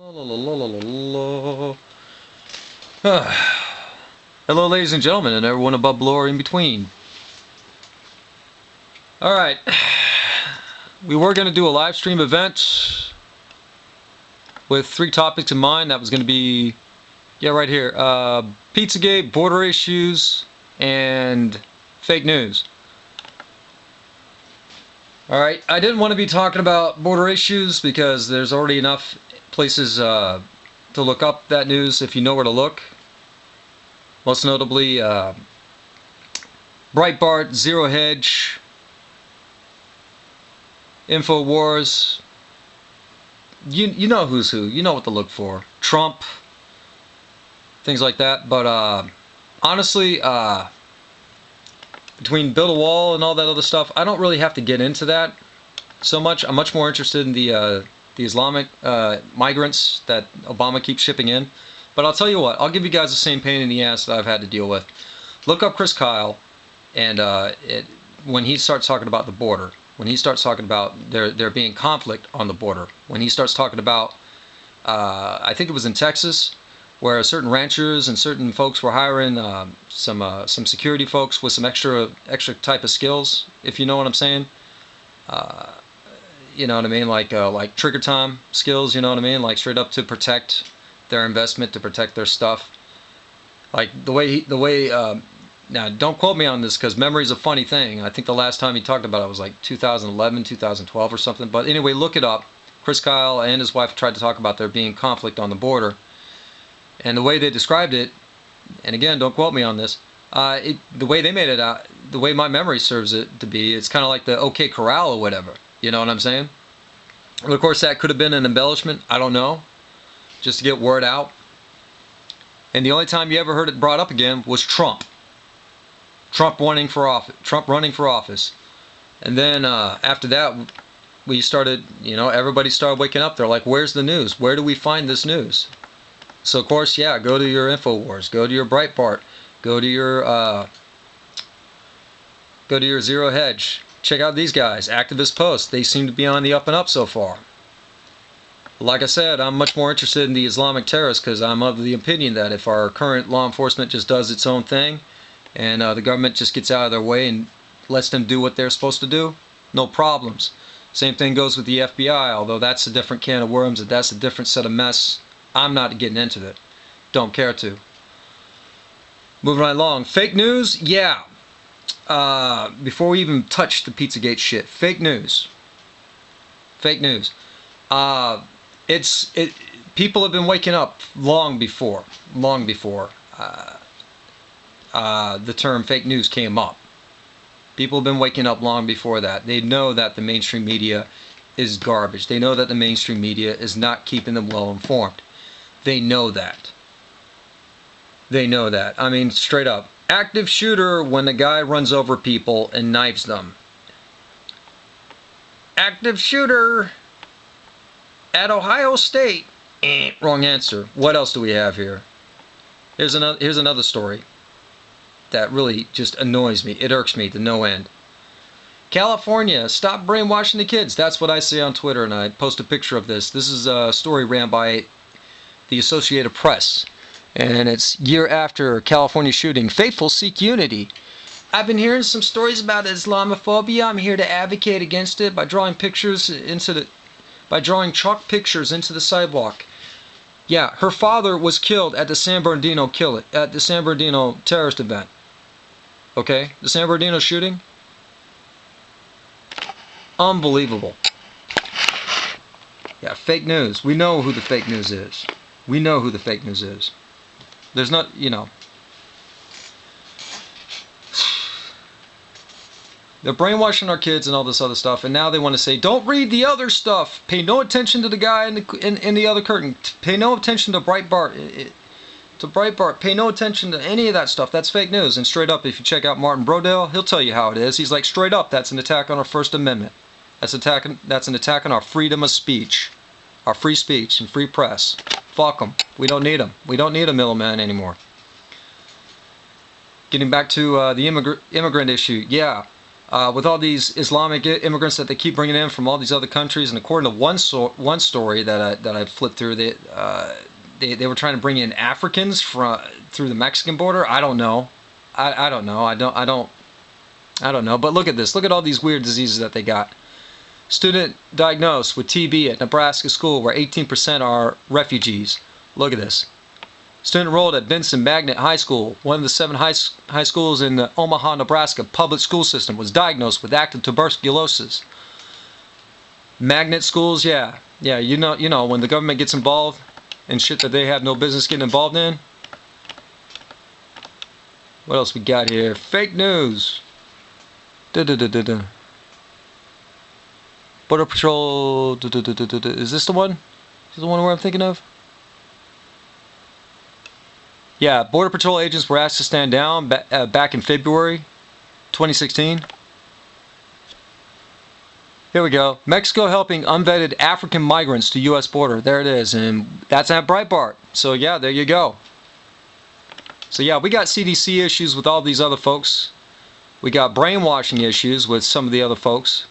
La, la, la, la, la, la. Hello, ladies and gentlemen, and everyone above, below, or in between. Alright. We were going to do a live stream event with 3 topics in mind. That was going to be, right here. Pizzagate, border issues, and fake news. Alright, I didn't want to be talking about border issues because there's already enough places to look up that news if you know where to look. Most notably, Breitbart, Zero Hedge, InfoWars. You know who's who. You know what to look for. Trump, things like that. But honestly, between build a wall and all that other stuff, I don't really have to get into that so much. I'm much more interested in the Islamic migrants that Obama keeps shipping in. But I'll tell you what, I'll give you guys the same pain in the ass that I've had to deal with. Look up Chris Kyle, and when he starts talking about the border, when he starts talking about there being conflict on the border, when he starts talking about, I think it was in Texas, where certain ranchers and certain folks were hiring some security folks with some extra type of skills, if you know what I'm saying. You know what I mean, like trigger time skills. You know what I mean, like straight up to protect their investment, to protect their stuff. Like the way now don't quote me on this because memory's a funny thing. I think the last time he talked about it was like 2011, 2012 or something. But anyway, look it up. Chris Kyle and his wife tried to talk about there being conflict on the border. And the way they described it, and again, don't quote me on this, the way they made it out, the way my memory serves it to be, it's kind of like the OK Corral or whatever. You know what I'm saying? Well, of course, that could have been an embellishment. I don't know. Just to get word out. And the only time you ever heard it brought up again was Trump. Trump running for office. And then after that, we started, everybody started waking up. They're like, where's the news? Where do we find this news? So, of course, yeah, go to your InfoWars, go to your Breitbart, go to your Zero Hedge. Check out these guys, Activist Post. They seem to be on the up and up so far. Like I said, I'm much more interested in the Islamic terrorists because I'm of the opinion that if our current law enforcement just does its own thing and the government just gets out of their way and lets them do what they're supposed to do, no problems. Same thing goes with the FBI, although that's a different can of worms and that's a different set of mess. I'm not getting into it. Don't care to. Moving right along. Fake news? Yeah. Before we even touch the Pizzagate shit, fake news. Fake news. People have been waking up long before the term fake news came up. People have been waking up long before that. They know that the mainstream media is garbage. They know that the mainstream media is not keeping them well informed. They know that. They know that. I mean, straight up. Active shooter when the guy runs over people and knives them. Active shooter at Ohio State. Wrong answer. What else do we have here? Here's another story that really just annoys me. It irks me to no end. California, stop brainwashing the kids. That's what I say on Twitter, and I post a picture of this. This is a story ran by the Associated Press, and it's year after California shooting. Faithful seek unity. I've been hearing some stories about Islamophobia. I'm here to advocate against it by drawing chalk pictures into the sidewalk. Yeah, her father was killed at the San Bernardino terrorist event. Okay, the San Bernardino shooting. Unbelievable. Yeah, fake news. We know who the fake news is. We know who the fake news is. There's not, they're brainwashing our kids and all this other stuff, and now they want to say, don't read the other stuff. Pay no attention to the guy in the other curtain. Pay no attention to Breitbart. Pay no attention to any of that stuff. That's fake news. And straight up, if you check out Martin Brodell, he'll tell you how it is. He's like, straight up, that's an attack on our First Amendment. That's an attack on our freedom of speech. Our free speech and free press. Fuck them. We don't need them. We don't need a middleman anymore. Getting back to the immigrant issue. Yeah. with all these Islamic immigrants that they keep bringing in from all these other countries. And according to one story that I flipped through, they were trying to bring in Africans through the Mexican border. I don't know. I don't know. I don't know. But look at this. Look at all these weird diseases that they got. Student diagnosed with TB at Nebraska school, where 18% are refugees. Look at this. Student enrolled at Benson Magnet High School, one of the 7 high schools in the Omaha, Nebraska public school system, was diagnosed with active tuberculosis. Magnet schools, yeah, you know when the government gets involved in shit that they have no business getting involved in. What else we got here? Fake news. Border Patrol. Is this the one? Is this the one where I'm thinking of? Yeah, Border Patrol agents were asked to stand down back in February 2016. Here we go. Mexico helping unvetted African migrants to U.S. border. There it is. And that's at Breitbart. So yeah, there you go. So yeah, we got CDC issues with all these other folks. We got brainwashing issues with some of the other folks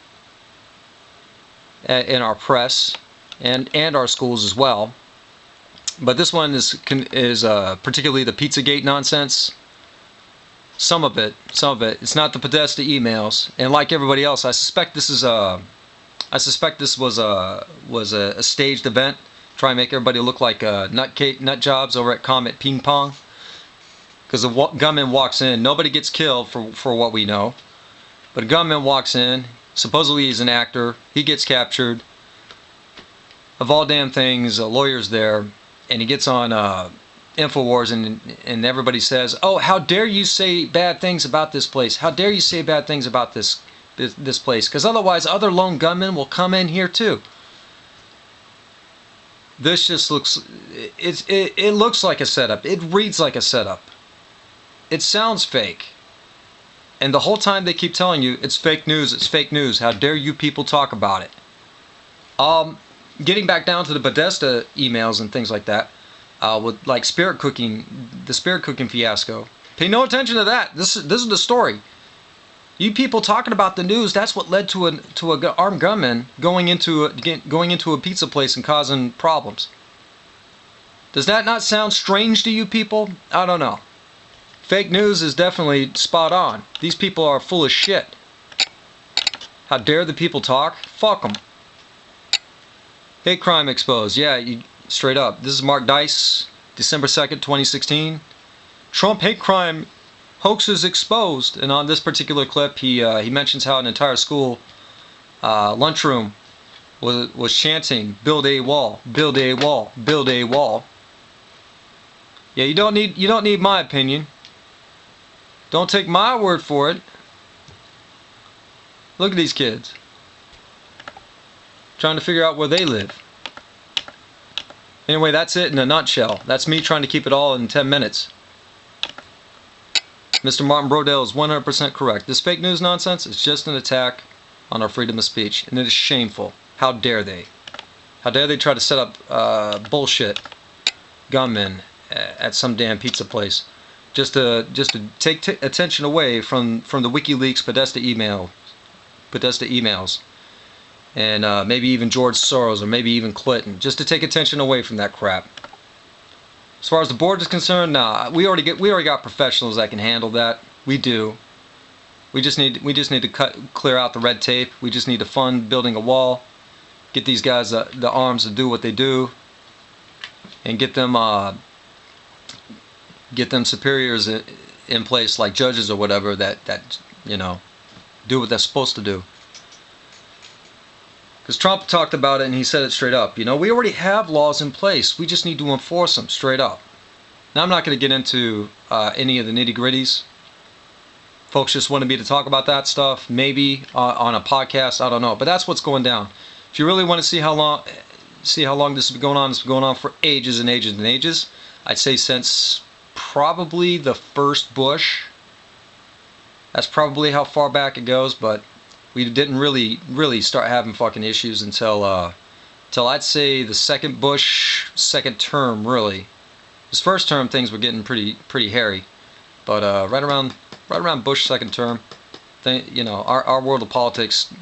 in our press and our schools as well. But this one is particularly the Pizzagate nonsense. Some of it. It's not the Podesta emails. And like everybody else, I suspect this was a staged event. Try and make everybody look like nut jobs over at Comet Ping Pong. Because the gunman walks in, nobody gets killed for what we know. But a gunman walks in. Supposedly he's an actor. He gets captured. Of all damn things, a lawyer's there. And he gets on InfoWars and everybody says, "Oh, how dare you say bad things about this place? How dare you say bad things about this place? Because otherwise other lone gunmen will come in here too." This just looks, it looks like a setup. It reads like a setup. It sounds fake. And the whole time they keep telling you, it's fake news, it's fake news. How dare you people talk about it? Getting back down to the Podesta emails and things like that, with like the spirit cooking fiasco. Pay no attention to that. This is the story. You people talking about the news, that's what led to a armed gunman going into a pizza place and causing problems. Does that not sound strange to you people? I don't know. Fake news is definitely spot on. These people are full of shit. How dare the people talk? Fuck them. Hate crime exposed. Yeah, straight up. This is Mark Dice, December 2nd, 2016. Trump hate crime hoaxes exposed. And on this particular clip, he mentions how an entire school lunchroom was chanting, "Build a wall, build a wall, build a wall." Yeah, you don't need my opinion. Don't take my word for it. Look at these kids. Trying to figure out where they live. Anyway, that's it in a nutshell. That's me trying to keep it all in 10 minutes. Mr. Martin Brodell is 100% correct. This fake news nonsense is just an attack on our freedom of speech, and it is shameful. How dare they? How dare they try to set up bullshit gunmen at some damn pizza place just to take attention away from the WikiLeaks Podesta emails. And maybe even George Soros, or maybe even Clinton, just to take attention away from that crap. As far as the board is concerned, nah, we already got professionals that can handle that. We do. We just need to clear out the red tape. We just need to fund building a wall, get these guys the arms to do what they do, and get them superiors in place, like judges or whatever, that do what they're supposed to do. Because Trump talked about it and he said it straight up. We already have laws in place. We just need to enforce them straight up. Now, I'm not going to get into any of the nitty-gritties. Folks just wanted me to talk about that stuff, maybe on a podcast. I don't know. But that's what's going down. If you really want to see how long this has been going on, it's been going on for ages and ages and ages. I'd say since probably the first Bush. That's probably how far back it goes, but we didn't really start having fucking issues until I'd say the second Bush second term, really. His first term things were getting pretty hairy, but right around Bush second term, our world of politics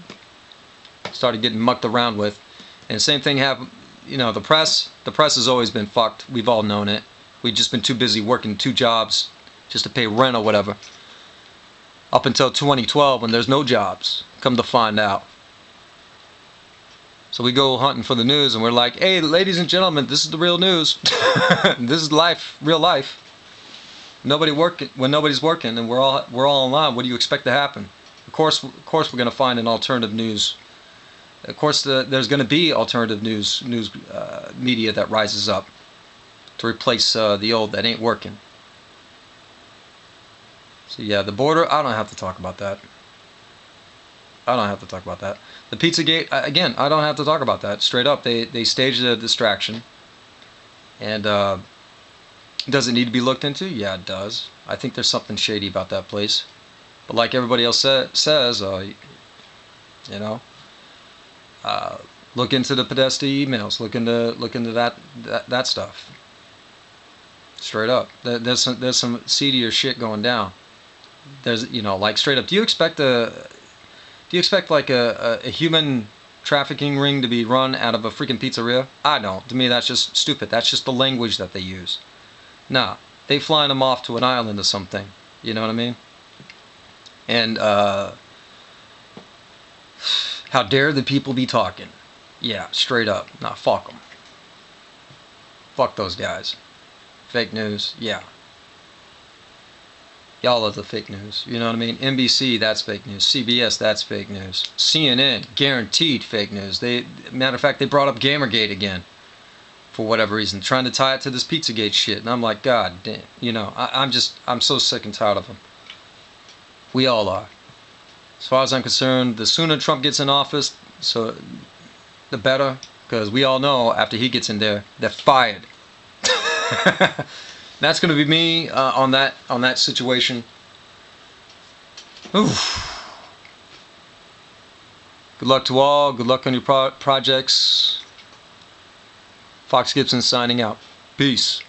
started getting mucked around with. And the same thing happened, the press has always been fucked. We've all known it. We've just been too busy working 2 jobs just to pay rent or whatever. Up until 2012 when there's no jobs, come to find out. So we go hunting for the news and we're like, hey, ladies and gentlemen, this is the real news. This is life, real life. When nobody's working and we're all online, what do you expect to happen? Of course we're going to find an alternative news. Of course, there's going to be alternative news media that rises up to replace the old that ain't working. So yeah, the border, I don't have to talk about that. The Pizzagate, again, I don't have to talk about that. Straight up, they staged a distraction. And does it need to be looked into? Yeah, it does. I think there's something shady about that place. But like everybody else says, look into the Podesta emails. Look into that stuff. Straight up, there's some seedier shit going down. There's like straight up. Do you expect like a human trafficking ring to be run out of a freaking pizzeria? I don't. To me, that's just stupid. That's just the language that they use. Nah, they flying them off to an island or something. You know what I mean? And how dare the people be talking? Yeah, straight up. Nah, fuck them. Fuck those guys. Fake news. Yeah. Y'all are the fake news. You know what I mean? NBC, that's fake news. CBS, that's fake news. CNN, guaranteed fake news. Matter of fact, they brought up Gamergate again. For whatever reason. Trying to tie it to this Pizzagate shit. And I'm like, God damn. I'm so sick and tired of them. We all are. As far as I'm concerned, the sooner Trump gets in office, so the better. Because we all know after he gets in there, they're fired. That's going to be me on that situation. Oof. Good luck to all. Good luck on your projects. Fox Gibson signing out. Peace.